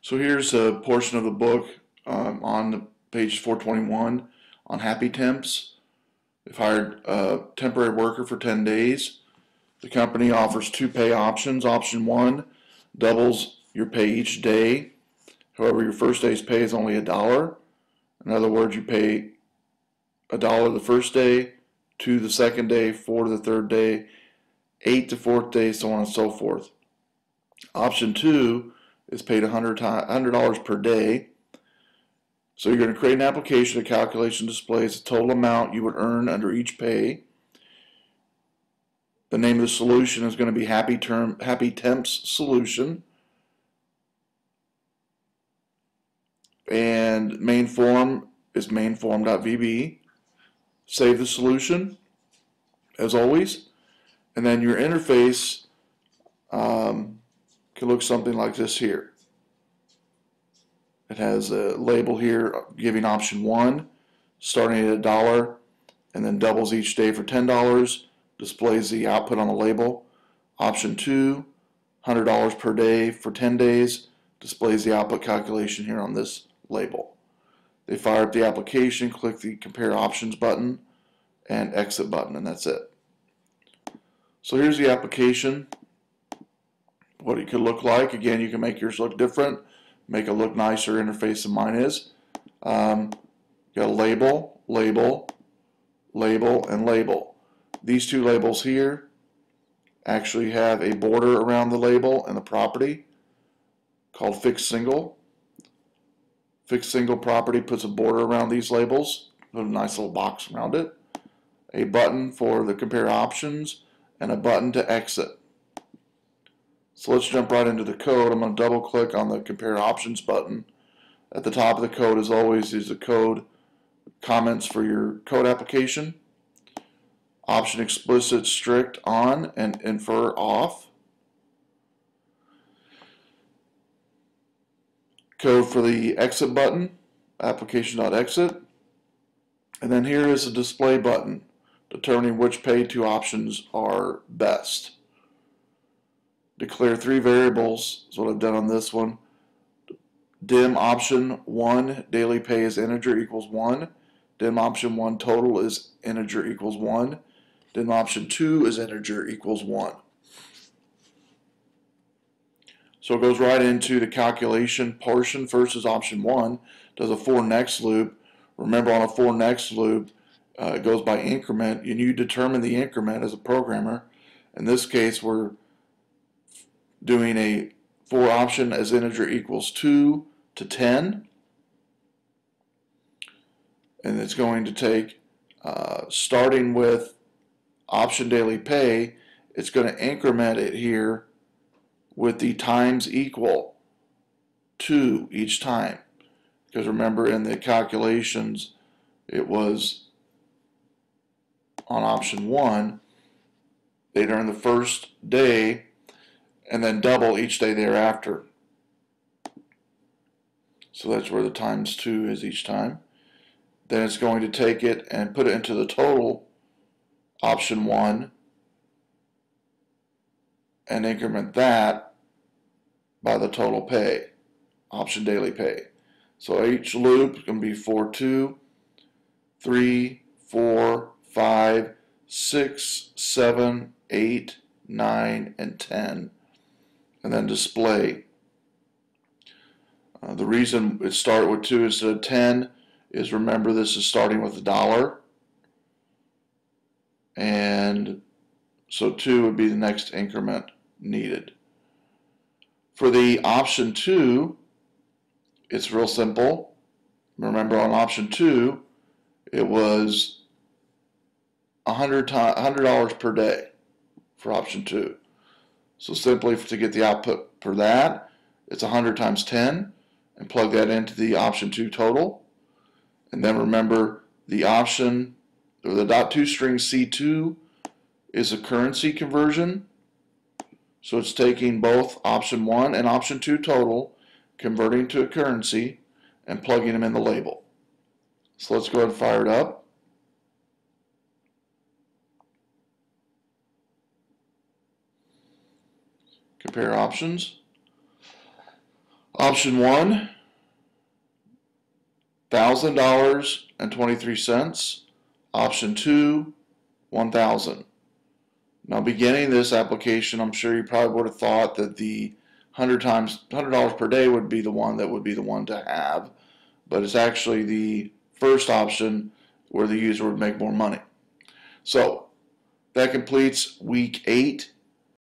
So here's a portion of the book on the page 421 on Happy Temps. They've hired a temporary worker for 10 days. The company offers two pay options. Option one doubles your pay each day. However, your first day's pay is only $1. In other words, you pay $1 the first day, $2 the second day, $4 the third day, $8 the fourth day, so on and so forth. Option two is paid $100 per day. So you're going to create an application. A calculation displays the total amount you would earn under each pay. The name of the solution is going to be Happy Temps Solution. And main form is mainform.vb. Save the solution, as always. And then your interface can look something like this here. It has a label here giving option one, starting at $1, and then doubles each day for $10, displays the output on the label. Option two, $100 per day for 10 days, displays the output calculation here on this label. They fire up the application, click the Compare Options button, and Exit button, and that's it. So here's the application, what it could look like. Again, you can make yours look different, make it look nicer interface than mine is. Got a label, label, label, and label. These two labels here actually have a border around the label and the property called Fixed Single. Fixed Single property puts a border around these labels, put a nice little box around it. A button for the Compare Options, and a button to exit. So let's jump right into the code. I'm going to double click on the Compare Options button. At the top of the code, as always, is the code comments for your code application. Option explicit strict on and infer off. Code for the exit button, application.exit. And then here is the display button, determining which pay two options are best. Declare three variables is what I've done on this one. Dim option 1, daily pay is integer equals 1. Dim option 1, total is integer equals 1. Dim option 2 is integer equals 1. So it goes right into the calculation portion. First is option 1, does a for next loop. Remember, on a for next loop, it goes by increment, and you determine the increment as a programmer. In this case, we're doing a for option as integer equals 2 to 10. And it's going to take, starting with option daily pay, it's going to increment it here with the times equal to each time. Because remember, in the calculations, it was on option 1, they'd earn the first day and then double each day thereafter. So that's where the times 2 is each time. Then it's going to take it and put it into the total, option 1, and increment that by the total pay, option daily pay. So each loop is going to be 4, 2, 3, 4, 5, 6, 7, 8, 9, and 10. And then display. The reason it started with 2 instead of 10 is, remember, this is starting with $1. And so 2 would be the next increment needed. For the option 2, it's real simple. Remember, on option 2, it was $100 per day for option 2. So simply to get the output for that, it's 100 times 10, and plug that into the option 2 total. And then remember, the option, or the .toString C2 is a currency conversion. So it's taking both option 1 and option 2 total, converting to a currency, and plugging them in the label. So let's go ahead and fire it up. Compare options. Option 1, $1,000.23. Option 2, $1,000. Now, beginning this application, I'm sure you probably would have thought that the $100 per day would be the one to have, but it's actually the first option where the user would make more money. So that completes week 8